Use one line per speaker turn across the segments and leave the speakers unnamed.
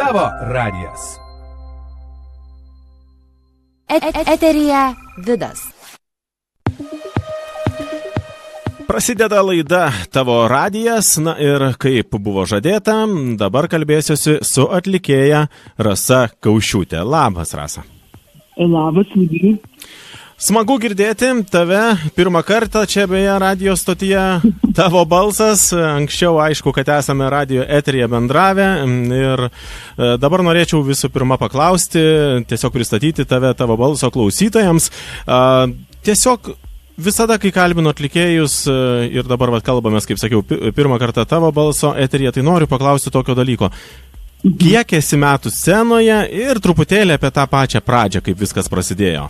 Tavo radijas.
Eteryje Vidas.
Prasideda laida Tavo radijas, na ir kaip buvo žadėta, dabar kalbėsiuosi su atlikėja Rasa Kaušiūtė. Labas, Rasa.
Labas, Vidai.
Smagu girdėti tave pirmą kartą čia beje radio stotyje, tavo balsas, anksčiau aišku, kad esame radio eteryje bendravę ir dabar norėčiau visų pirma paklausti, tiesiog pristatyti tavo balso klausytojams. Tiesiog visada, kai kalbinu atlikėjus ir dabar kalbamės, kaip sakiau, pirmą kartą tavo balso eteryje, tai noriu paklausti tokio dalyko. Kiek esi metų scenoje ir truputėlį apie tą pačią pradžią, kaip viskas prasidėjo?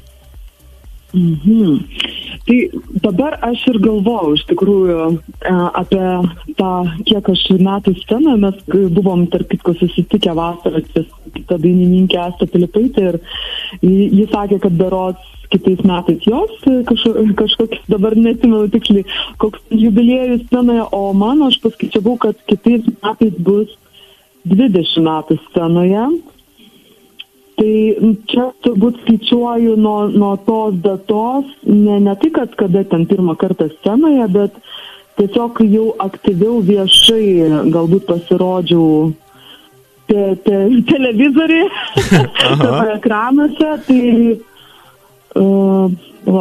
Tai dabar aš ir galvojau iš tikrųjų apie tą, kiek aš metų scenoje, mes buvom tarp kitko susitikę vasarą kitą dainininkę Astą Pilipaitę ir jis sakė, kad berods kitais metais jos kažkoks, dabar neatsimenu tiksliai, koks jubiliejus scenoje, o mano aš paskaičiavau, kad kitais metais bus 20 metų scenoje. Tai čia turbūt skaičiuoju nuo tos datos, ne tai, kad kada ten pirmą kartą scenoje, bet tiesiog jau aktyviau viešai galbūt pasirodžiau televizoriai ekranuose, tai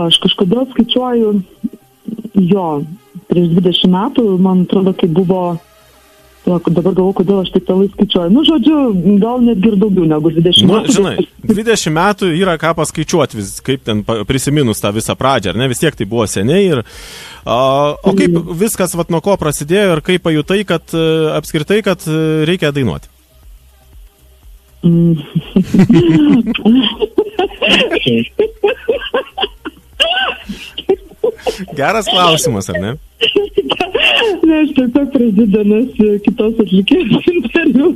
aš kažkodėl skaičiuoju prieš 20 metų, man atrodo, kai buvo. Dabar galvoju, kodėl aš taip tėlai skaičiuoju. Žodžiu, gal netgi ir daugiau negu 20 metų.
Žinai, 20 metų yra ką paskaičiuoti, kaip ten prisiminus tą visą pradžią, ar ne? Vis tiek tai buvo seniai. Ir, o kaip viskas nuo ko prasidėjo ir kaip pajutai, kad apskritai, kad reikia dainuoti? Geras klausimas, ar ne?
Ne, aš tiesiog prasidėdamas kitos atlikėjos interviu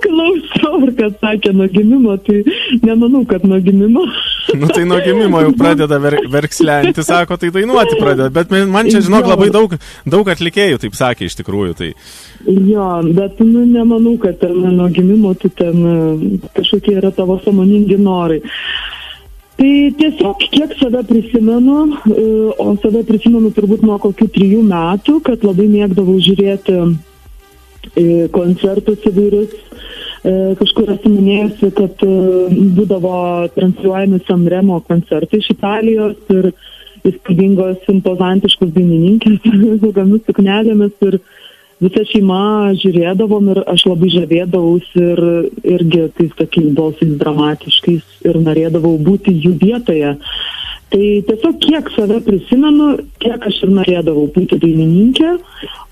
klausau, ar kad sakė nuo gimimo, tai nemanau, kad nuo gimimo.
Tai nuo gimimo jau pradeda verkslenti, sako, tai dainuoti pradeda, bet man čia, žinok, labai daug atlikėjų taip sakė iš tikrųjų. Tai.
Jo, bet nemanau, kad ten nuo gimimo tu ten kažkokie yra tavo sąmoningi norai. Tai tiesiog kiek save prisimenu, o save prisimenu turbūt nuo kokių 3 metų, kad labai mėgdavau žiūrėti koncertus įvairius. Kažkur esu minėjusi, kad būdavo transliuojami Sanremo koncertai iš Italijos ir įspūdingos impozantiškos dainininkės su ilgomis suknelėmis ir visa šeima žiūrėdavom ir aš labai žavėdavausi ir irgi tais tokiais balsais dramatiškais ir norėdavau būti jų vietoje. Tai tiesiog kiek save prisimenu, kiek aš ir norėdavau būti dainininkė,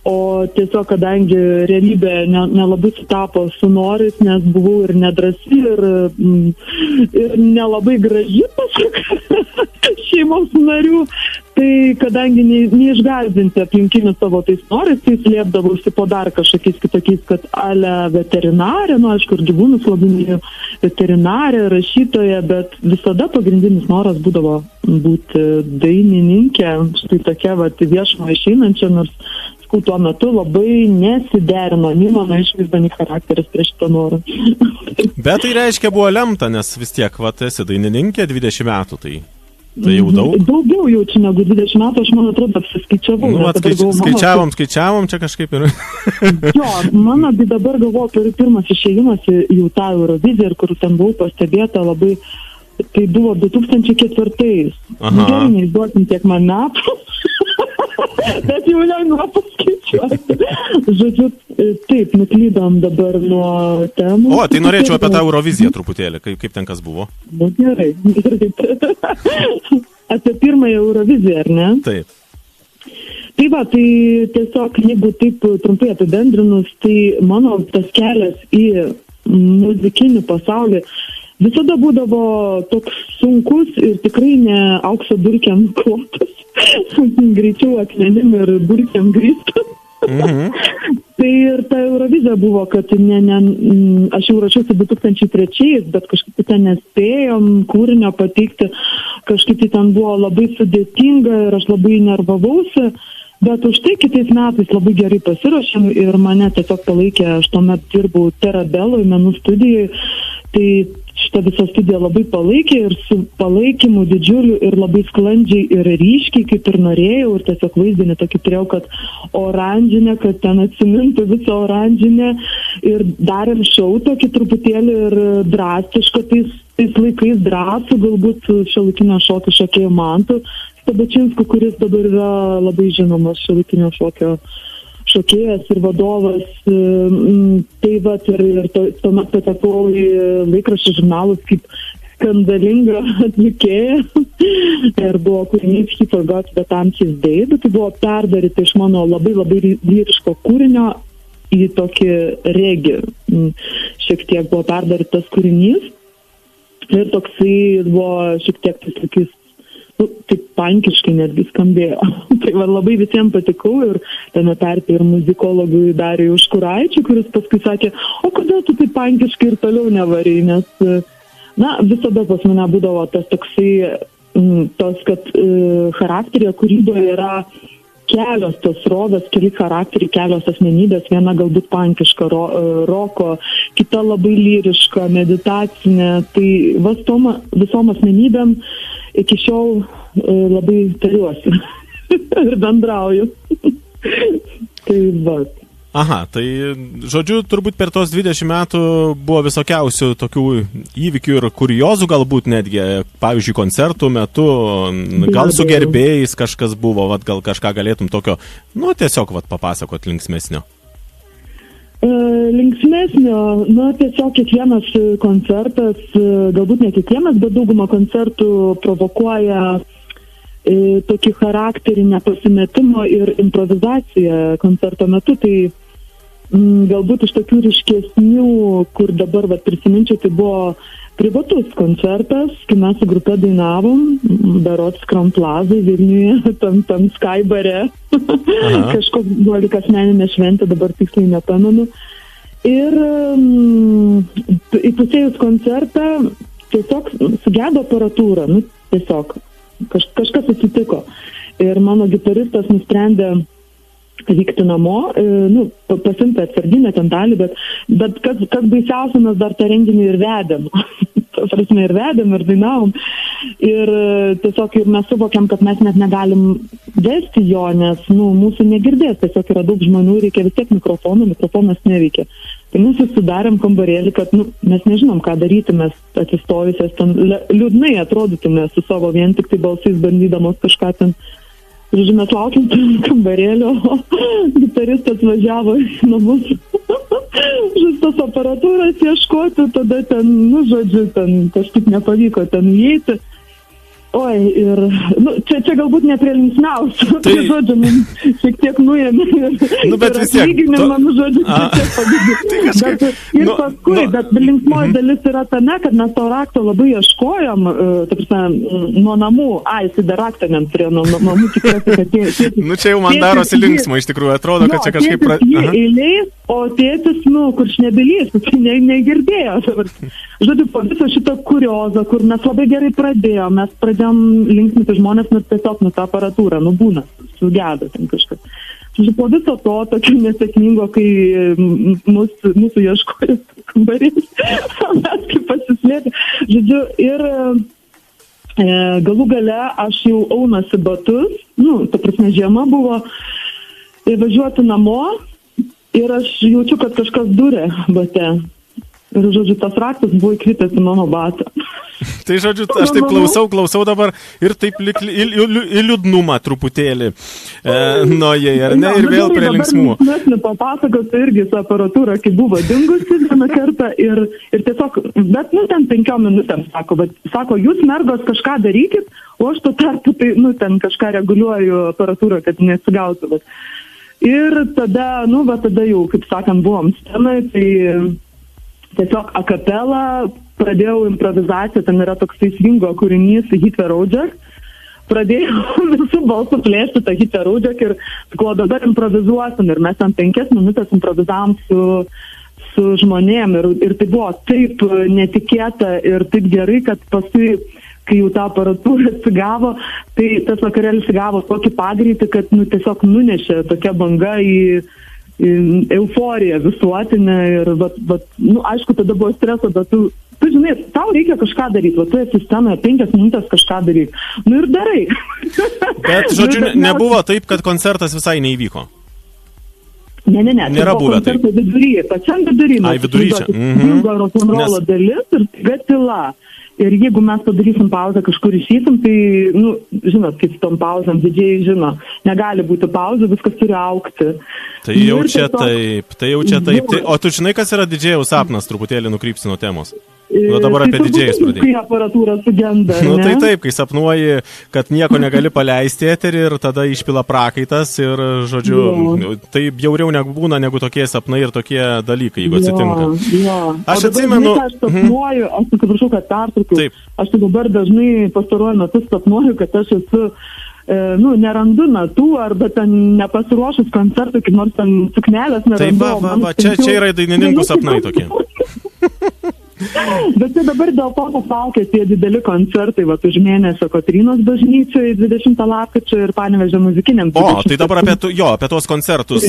o tiesiog kadangi realybė nelabai sutapo su norais, nes buvau ir nedrąsi ir nelabai graži pasak šeimos narių, tai kadangi neišgąsdinti aplinkinių savo tais norais, tai slėpdavausi po dar kažkokiais kitokiais, kad ale veterinarė, aišku, ir gyvūnus labai mylėjau, veterinarė, rašytoja, bet visada pagrindinis noras būdavo būti dainininkė, štai tokia viešumą išeinančia, nors tuo metu labai nesiderino nei mano išvaizda, nei charakteris prie šito norą.
Bet tai reiškia buvo lemta, nes vis tiek, esi dainininkė 20 metų, tai jau daug.
Daugiau jau čia negu 20 metų, aš man atrodo apsiskaičiavau.
Skaičiavom čia kažkaip ir.
Jo, mano dabar galvoju, pirmas išėjimas į tą Euroviziją, kur ten buvau pastebėta labai, tai buvo 2004. Gerai, neįduokim tiek man metų. Bet jau lengva paskaičiuoti. Žodžiu, taip, nuklydom dabar nuo temų.
O, tai norėčiau apie tą Euroviziją truputėlį, kaip ten kas buvo.
Gerai. Apie pirmąją Euroviziją, ar ne?
Taip.
Tai tiesiog, jeigu taip trumpai apibendrinus, tai mano tas kelias į muzikinį pasaulį visada būdavo toks sunkus ir tikrai ne aukso dulkiam klotas, greičiau akmenim ir dulkiam grįstas. Tai ir ta Eurovizija buvo, kad aš jau rašiausi 2003, bet kažkaip ten nespėjom kūrinio pateikti, kažkaip ten buvo labai sudėtinga ir aš labai nervavausi. Bet už tai kitais metais labai gerai pasiruošėm ir mane tiesiog palaikė, aš tuomet dirbau Terabeloj, menų studijai, tai šitą visą studiją labai palaikė ir su palaikymu didžiuliu ir labai sklandžiai ir ryškiai, kaip ir norėjau, ir tiesiog vaizdinį tokį turėjau, kad oranžinė, kad ten atsimintų visą oranžinę ir darėm šou tokį truputėlį ir drastišką, tais laikais drąsų, galbūt šiuolaikinio šokio šokėjų Mantu Stabačinsku, kuris dabar yra labai žinomas šiuolaikinio šokio šokėjas ir vadovas. Tai vat ir tuomet patekau į laikraščių žurnalus kaip skandalinga atlikėja. Ir buvo kūrinys He Forgot That I'm His Baby. Tai buvo perdaryti iš mano labai labai lyriško kūrinio į tokį regį. Šiek tiek buvo perdarytas kūrinys. Ir toksai buvo šiek tiek tokiais taip pankiškai netgi skambėjo. Tai va, labai visiems patikau ir tame tarpe ir muzikologui Dariui Užkuraičiui, kuris paskui sakė, o kodėl tu taip pankiškai ir toliau nevarai, nes, visada pas mane būdavo tas toksai, kad charakterė kūryboje yra kelios tos rovės, keli charakteriai, kelios asmenybės, viena galbūt pankiška roko, kita labai lyriška, meditacinė, tai visom asmenybėm iki šiol labai tariuosi ir bendrauju. Tai va.
Aha, tai žodžiu, turbūt per tos 20 metų buvo visokiausių tokių įvykių ir kuriozų galbūt netgi, pavyzdžiui, koncertų metu, gal su gerbėjais kažkas buvo, gal kažką galėtum tokio, tiesiog papasakot linksmesnio.
Linksmesnio, tiesiog kiekvienas koncertas, galbūt ne kiekvienas, bet dauguma koncertų provokuoja tokį charakterį nepasimetimo ir improvizaciją koncerto metu, tai galbūt iš tokių ryškesnių, kur dabar prisiminčiau, tai buvo privatus koncertas, kai mes su grupe dainavom, berods Kram Plazai Vilniuje, tam Sky bare, kažkoks buvo lyg asmeninė šventė, dabar tiksliai nepamenu. Ir įpusėjus koncertą tiesiog sugedo aparatūra, tiesiog kažkas atsitiko. Ir mano gitaristas nusprendė vykti namo, pasimti atsarginę ten dalį, bet kas baisiausia, mes dar tą renginį ir vedėm. Ir vedėm, ir dainavom. Ir tiesiog mes suvokiam, kad mes net negalim vesti jo, nes mūsų negirdės. Tiesiog yra daug žmonių, reikia vis tiek mikrofonas neveikia. Tai mes susidarėm kambarėlį, kad mes nežinom, ką daryti, mes atsistojusios ten liūdnai atrodytume su savo vien tik tai balsais bandydamos kažką ten. Žodžiu, mes laukiam kambarėlio, o gitaristas važiavo į namus tos aparatūros ieškoti, tada ten, ten kažkaip nepavyko ten įeiti. Oi, ir, čia galbūt ne prie linksmiausių, tai žodžiu, šiek tiek nuėmė ir atlyginimą, žodžiu, šiek tiek padidė. Ir paskui, bet linksmoji dalis yra tame, kad mes to rakto labai ieškojom, nuo namų, jisai dar raktą neturėjo, nuo namų tikiuosi, kad tėtis.
Čia jau man darosi linksma, iš tikrųjų, atrodo, kad čia kažkaip...
Tėtis jį eiliais, o tėtis, kuršnebylys, tai negirdėjo. Žodžiu, po viso šito kuriozą, kur mes labai gerai pradėjom, mes pradėjom linksminti žmonės, nes tiesiog tą aparatūrą, būna, sugedo ten kažkas. Žodžiu, po viso to, tokio nesėkmingo, kai mūsų ieškojo kambarys, mes kaip pasislėpė. Žodžiu, ir galų gale aš jau aunasi batus, žiema buvo, važiuoti namo ir aš jaučiu, kad kažkas durė bate. Ir, žodžiu, tas raktas buvo įkritęs į mano batą.
Tai, žodžiu, aš taip klausau dabar ir taip į liūdnumą truputėlį nuėjai, ar ne, ir vėl prie linksmumo.
Dabar linksmesnį papasakosiu irgi su aparatūra, kai buvo dingusi vieną kartą ir tiesiog, bet, ten 5 minutėm, sako, jūs mergos kažką darykit, o aš tuo tarpu, tai, ten kažką reguliuoju aparatūrą, kad nesigautų. Ir tada, tada jau, kaip sakant, buvom scenai, tai tiesiog akapela, pradėjau improvizaciją, ten yra toks svingo kūrinys Hit Roadjack, pradėjau visų balsų plėšti tą Hit Roadjack ir sakau, dabar improvizuosim ir mes ten 5 minutės improvizavom su žmonėm ir tai buvo taip netikėta ir taip gerai, kad paskui, kai jau ta aparatūra atsigavo, tai tas vakarėlis įgavo tokį pagreitį, kad tiesiog nunešė tokia banga į euforiją visuotinę ir, aišku, tada buvo streso, bet tu žinai, tau reikia kažką daryti, tu esi scenoje 5 minutės kažką daryti. Ir darai.
Bet, žodžiu, nebuvo taip, kad koncertas visai neįvyko.
Ne.
Nėra buvę taip.
Pačiam vidury.
Ai, vidury čia.
Ilgo rock'n'rollo dalis ir staiga tyla. Ir jeigu mes padarysim pauzę, kažkur išeisim, tai, žinot, kaip su tom pauzėm, didžiai žino, negali būti pauzė, viskas turi augti.
Tai jau čia taip. O tu žinai, kas yra didžėjaus sapnas, truputėlį nukrypsi nuo temos? Dabar apie didžėjus pradėjai.
Kai aparatūra sugenda, ne?
Tai taip, kai sapnuoji, kad nieko negali paleisti eterį ir tada išpila prakaitas ir, žodžiu, tai bjauriau nebūna negu tokie sapnai ir tokie dalykai, jeigu atsitinka. Aš atsimenu...
Aš sapnuoju, aš atsiprašau, kad pertraukiu. Aš dabar dažnai pastaruoju metu sapnuoju, kad aš esu nerandu natų arba ten nepasiruošus koncertui, kaip nors ten suknelės nerandu.
Čia yra dainininkų sapnai tokie.
Bet čia dabar dėl to paplaukė tie dideli koncertai, už mėnesio Kotrynos bažnyčioje 20 lapkričio ir Panevėžio muzikiniam.
Tai dabar apie tuos koncertus.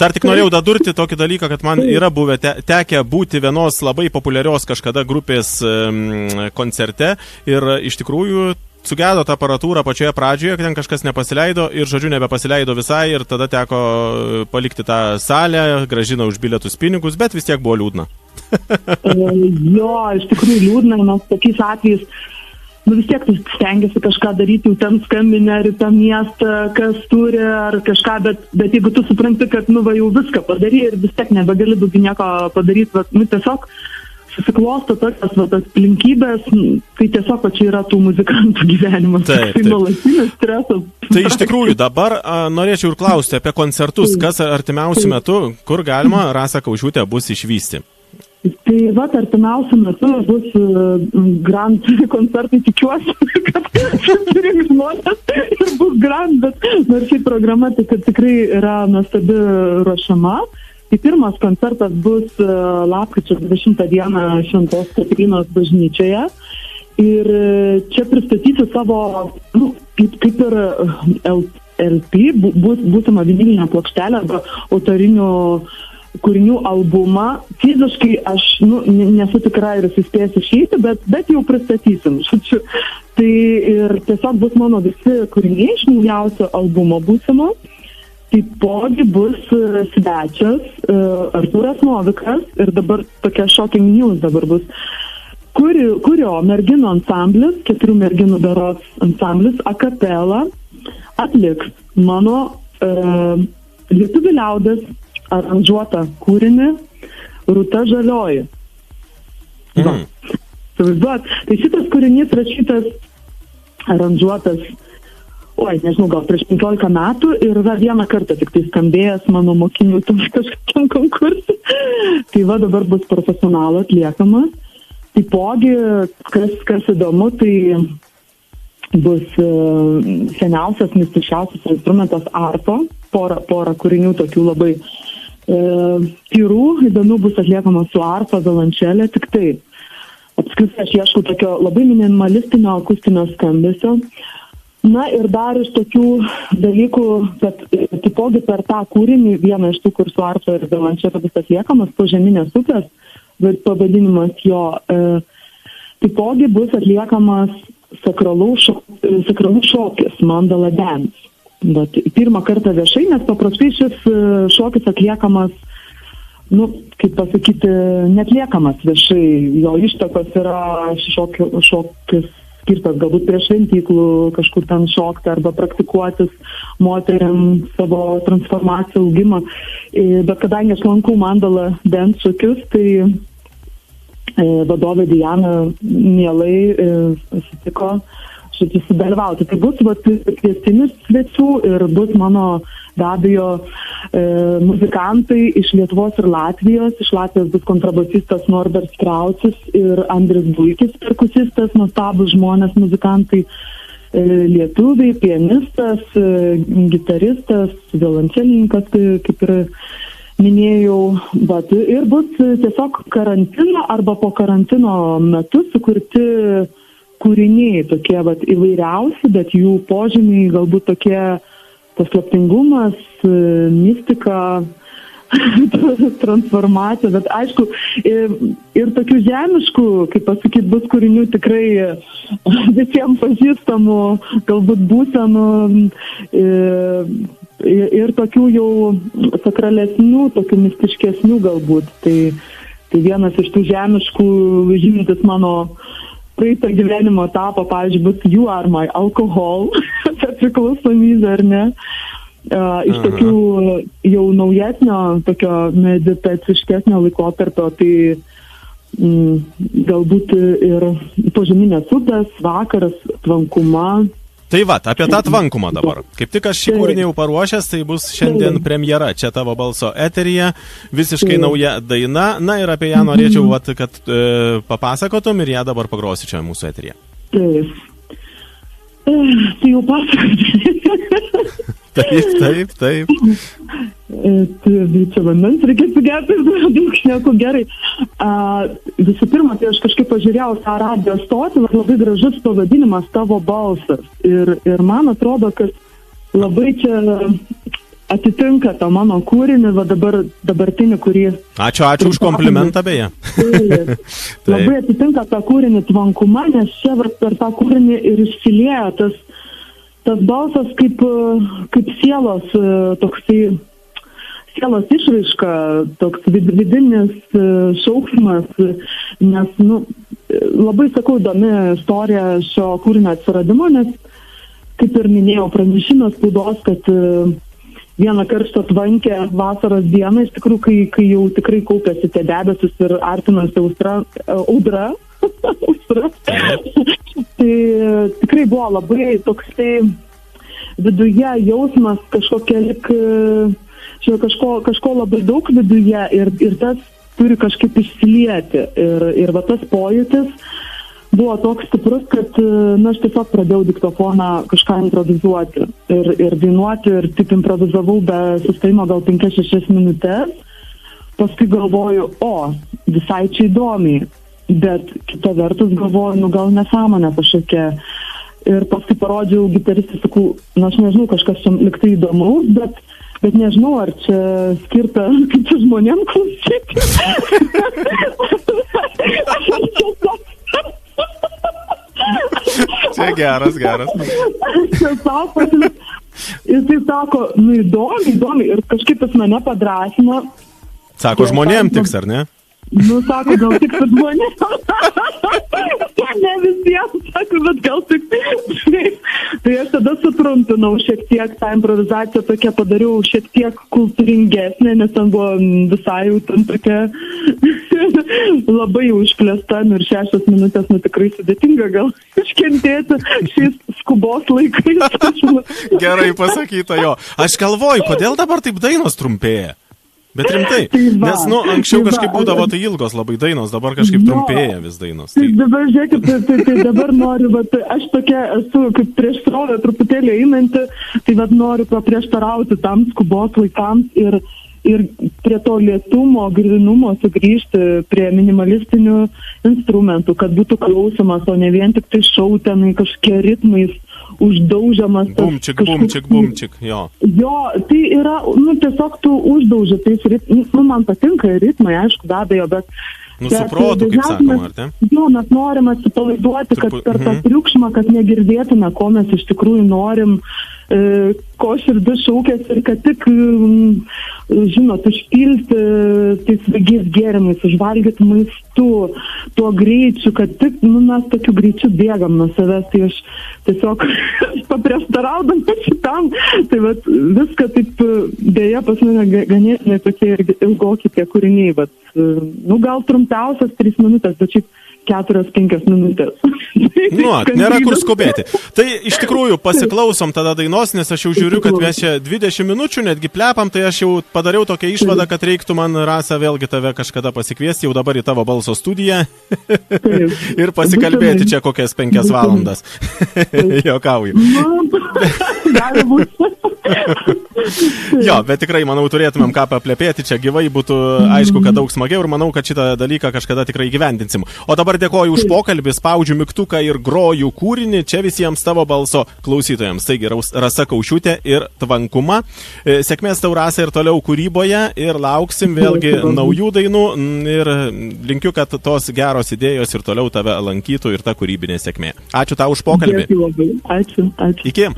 Dar tik norėjau dadurti tokį dalyką, kad man yra buvę tekę būti vienos labai populiarios kažkada grupės koncerte ir iš tikrųjų sugedo tą aparatūrą pačioje pradžioje, kad ten kažkas nepasileido ir, žodžiu, nebepasileido visai ir tada teko palikti tą salę, grąžino už bilietus pinigus, bet vis tiek buvo liūdna.
Iš tikrųjų liūdna, nes tokiais atvejais vis tiek tu stengiasi kažką daryti, jau ten skambinę ar į tą miestą, kas turi ar kažką, bet jeigu tu supranti, kad jau viską padarė ir vis tiek nebegali daugiau nieko padaryti, tiesiog susiklosto tokias aplinkybės, tai tiesiog čia yra tų muzikantų gyvenimas. Tai nuolatinis stresas.
Tai iš tikrųjų dabar norėčiau ir klausti apie koncertus, kas artimiausiu metu, kur galima Rasą Kaušiūtę bus išvysti.
Tai artimiausiu metu bus Grand koncertai, tikiuosi, kad susirinks žmonės ir bus Grand, bet nors ši programa tikrai yra nuostabi ruošiama. Tai pirmas koncertas bus lapkričio 20 dieną Šventos Kotrynos bažnyčioje ir čia pristatysiu savo, kaip ir LP, būsimą vinilinę plokštelę arba autorinių kūrinių albumą. Fiziškai aš nesu tikra ir suspėsiu išeiti, bet jau pristatysim. Tai ir tiesiog bus mano visi kūriniai iš naujausio albumo būsimo. Taipogi bus svečias Artūras Novikas ir dabar tokia shocking news dabar bus, kurio merginų ansamblis, 4 merginų berods ansamblis, a cappella, atliks mano lietuvių liaudies aranžuotą kūrinį Rūta Žalioji. Tai šitas kūrinys rašytas, aranžuotas nežinau, gal prieš 15 metų ir yra vieną kartą tik tai skambėjęs mano mokinių kažkokiam konkursui. Tai dabar bus profesionalo atliekamas. Taipogi, kas įdomu, tai bus seniausias, mistiškiausias instrumentas arfa, porą kūrinių tokių labai tyrų, įdomių bus atliekamas su arfa, violončelė, tik tai. Apskritai aš ieškau tokio labai minimalistinio akustinio skambesio. Na ir dar iš tokių dalykų, kad taipogi per tą kūrinį, vieną iš tų, kur su arfa ir violončelė bus atliekamas, Požeminės upės, pavadinimas jo, taipogi bus atliekamas sakralų šokis, Mandala Dance. Bet pirmą kartą viešai, nes paprastai šis šokis atliekamas, kaip pasakyti, netliekamas viešai. Jo ištakos yra šokis skirtas galbūt prie šventyklų kažkur ten šokti arba praktikuotis moteriam savo transformaciją, augimą. Bet kadangi aš lankau Mandala Dance šokius, tai vadovė Diana mielai sutiko sudalyvauti. Tai bus kviestinis svečių ir bus mano be abejo muzikantai iš Lietuvos ir Latvijos. Iš Latvijos bus kontrabosistas Norbert Kraucis ir Andris Buikis, perkusistas, nuostabus žmonės, muzikantai, lietuviai, pianistas, gitaristas, violončelininkas, kaip ir minėjau. Ir bus tiesiog karantino arba po karantino metu sukurti kūriniai, tokie vat įvairiausi, bet jų požymiai galbūt tokie paslaptingumas, mistika, transformacija, bet aišku, ir tokių žemiškų, kaip pasakyti, bus kūrinių tikrai visiems pažįstamų, galbūt būsenų, ir tokių jau sakralesnių, tokių mistiškesnių galbūt. Tai vienas iš tų žemiškų žymintis mano praeitą gyvenimo etapą, pavyzdžiui, bus You Are My Alcohol, priklausomybė, ar ne? Iš tokių jau naujesnio, tokio meditaciškesnio laikotarpio, tai galbūt ir požeminės upės, vakaras, tvankuma.
Tai va, apie tą tvankumą dabar. Kaip tik aš šį kūrinį jau paruošęs, tai bus šiandien premjera čia Tavo balso eteryje, visiškai nauja daina. Na ir apie ją norėčiau, kad papasakotum ir ją dabar pagrosi čia mūsų eteryje.
Tai jau pasakoti.
Taip.
Čia vandens reikia sugerti, daug šneku gerai. Visų pirma, tai aš kažkaip pažiūrėjau tą radijo stotį, labai gražus pavadinimas Tavo balsas. Ir man atrodo, kad labai čia atitinka tą mano kūrinį, dabartinį, kurį...
Ačiū už komplimentą, beje.
Labai atitinka tą kūrinį tvankuma, nes čia per tą kūrinį ir išsilieja tas balsas kaip sielos, toksai sielos išraiška, toks vidinis šauksmas, nes, labai sakau, įdomi istorija šio kūrinio atsiradimo, nes, kaip ir minėjau, pranešimas spaudos, kad vieną karštą tvankę vasaros dieną, iš tikrųjų, kai jau tikrai kaupėsi tie debesis ir artinosi audra, tai tikrai buvo labai toksai viduje jausmas kažko labai daug viduje ir tas turi kažkaip išsilieti ir va tas pojūtis buvo toks stiprus, kad aš tiesiog pradėjau diktofoną kažką improvizuoti ir dainuoti ir taip improvizavau be sustojimo gal 5-6 minutės, paskui galvoju, visai čia įdomiai. Bet kita vertus galvoju, gal nesąmonė kažkokia. Ir paskui parodžiau gitaristui, sakau, aš nežinau, kažkas čia liktai įdomaus, bet nežinau, ar čia skirta kaip čia žmonėm klausyti.
Čia geras.
Jis tai sako, įdomi, ir kažkaip jis mane padrasino.
Sako, žmonėm tiks, ar ne?
Sako, gal tik su žmonėm. Ne visiems, sako, bet gal tik. Tai aš tada sutrumpinau šiek tiek tą improvizaciją, tokia padariau šiek tiek kultūringesnė, nes ten buvo visai jau ten tokia labai užplėsta, ir 6 minutės, tikrai sudėtinga gal iškentėti šiais skubos laikais.
Gerai pasakyta, jo. Aš galvoju, kodėl dabar taip dainos trumpėja? Bet rimtai, nes, anksčiau kažkaip būdavo tai ilgos labai dainos, dabar kažkaip trumpėja vis dainos.
Tai dabar, žiūrėkit, tai dabar noriu, aš tokia esu kaip prieš srovę truputėlį einanti, tai noriu paprieštarauti tam skubos laikams ir prie to lėtumo, grynumo sugrįžti prie minimalistinių instrumentų, kad būtų klausimas, o ne vien tik tai šautenai kažkokie ritmais uždaužiamas.
Bumčik, jo.
Jo, tai yra, tiesiog tu uždauži tais ritmais, man patinka ritmai, aišku, be abejo, bet...
Su protu, kaip sakoma, ar ne?
Jo, mes norim atsipalaiduoti, kad per tą triukšmą, kad negirdėtume, ko mes iš tikrųjų norim, ko širdis šaukės ir kad tik, užpilti tais svaigiais gėrimais, užvalgyti maistu, tuo greičiu, kad tik, mes tokiu greičiu bėgam nuo savęs, tai aš tiesiog paprieštaraudama šitam, tai viską taip, dėja pas mane ganėtinai tokie ir ilgokie tie kūriniai, gal trumpiausias 3 minutės, bet šiaip 4-5 minutės.
Nėra kur skubėti. Tai iš tikrųjų pasiklausom tada dainos, nes aš jau žiūriu žiūriu, kad mes čia 20 minučių netgi plepam, tai aš jau padariau tokią išvadą, kad reiktų man, Rasa, vėlgi tave kažkada pasikviesti jau dabar į tavo balso studiją ir pasikalbėti čia kokias 5 valandas. Juokauju.
Gali būti.
Jo, bet tikrai, manau, turėtumėm ką paplepėti, čia gyvai būtų aišku, kad daug smagiau ir manau, kad šitą dalyką kažkada tikrai gyvendinsim. O dabar dėkoju už pokalbį, spaudžiu mygtuką ir groju kūrinį čia visiems tavo balso klausytojams. Taigi, Rasa Kaušiūtė ir Tvankuma. Sėkmės tau, Rasa, ir toliau kūryboje ir lauksim vėlgi naujų dainų ir linkiu, kad tos geros idėjos ir toliau tave lankytų ir ta kūrybinė sėkmė. Ačiū tau už pokalbį.
Ačiū.
Iki.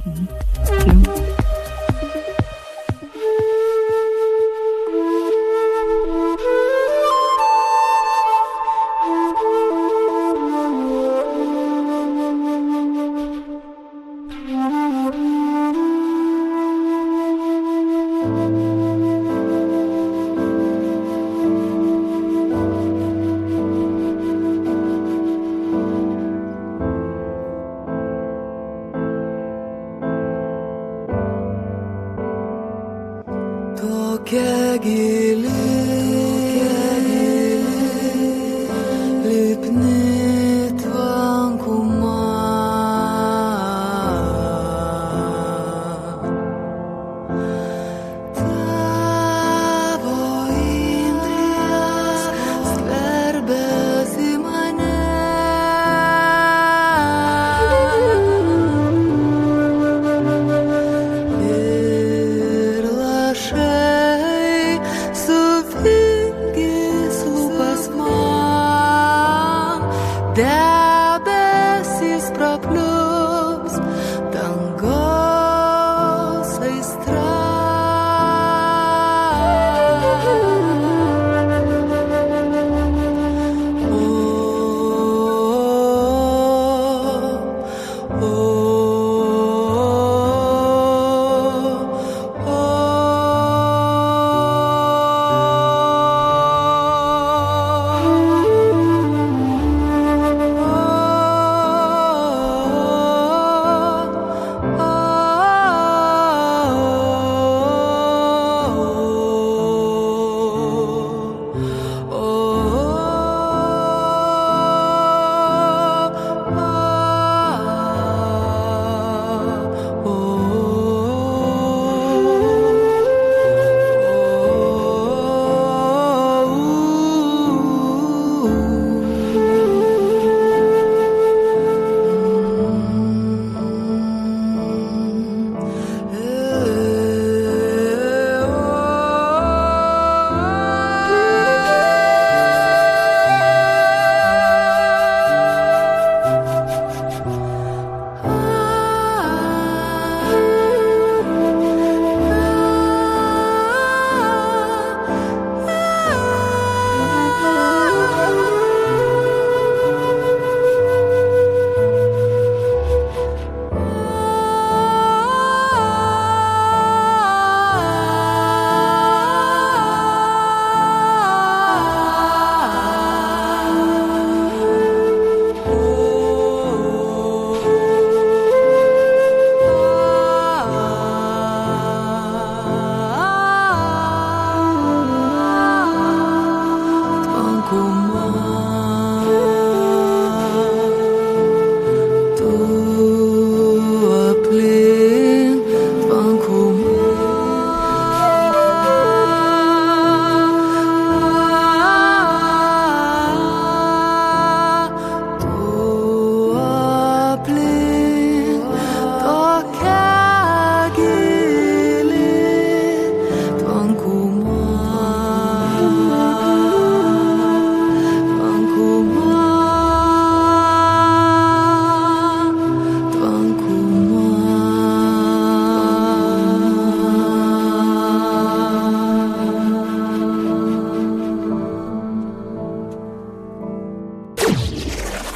Tokia gili, lipni tvankuma, tavo indrijas skverbiasi mane. Debesis prapliups dangos aistra.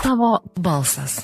Tavo balsas.